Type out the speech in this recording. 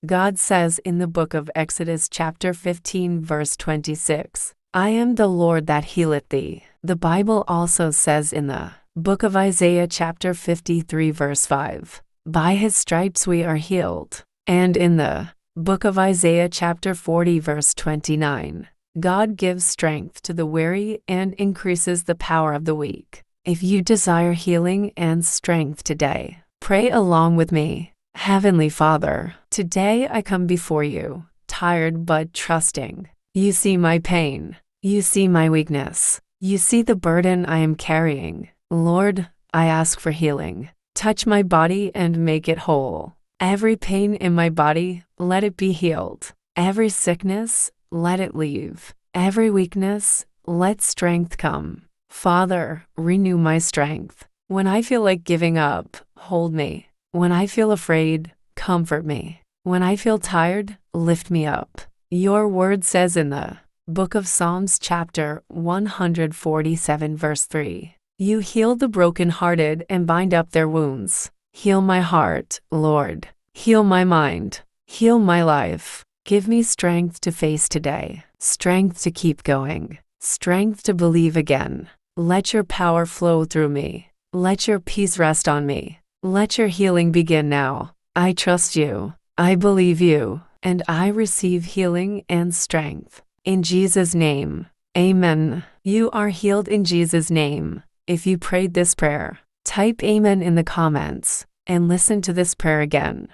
God says in the book of Exodus chapter 15 verse 26, I am the Lord that healeth thee. The Bible also says in the book of Isaiah chapter 53 verse 5, by his stripes we are healed. And in the book of Isaiah chapter 40 verse 29, God gives strength to the weary and increases the power of the weak. If you desire healing and strength today, pray along with me. Heavenly Father, today I come before you, tired but trusting. You see my pain. You see my weakness. You see the burden I am carrying. Lord, I ask for healing. Touch my body and make it whole. Every pain in my body, let it be healed. Every sickness, let it leave. Every weakness, let strength come. Father, renew my strength. When I feel like giving up, hold me. When I feel afraid, comfort me. When I feel tired, lift me up. Your word says in the book of Psalms chapter 147 verse 3, you heal the brokenhearted and bind up their wounds. Heal my heart, Lord. Heal my mind. Heal my life. Give me strength to face today. Strength to keep going. Strength to believe again. Let your power flow through me. Let your peace rest on me. Let your healing begin now. I trust you. I believe you. And I receive healing and strength. In Jesus' name, amen. You are healed in Jesus' name. If you prayed this prayer, type amen in the comments and listen to this prayer again.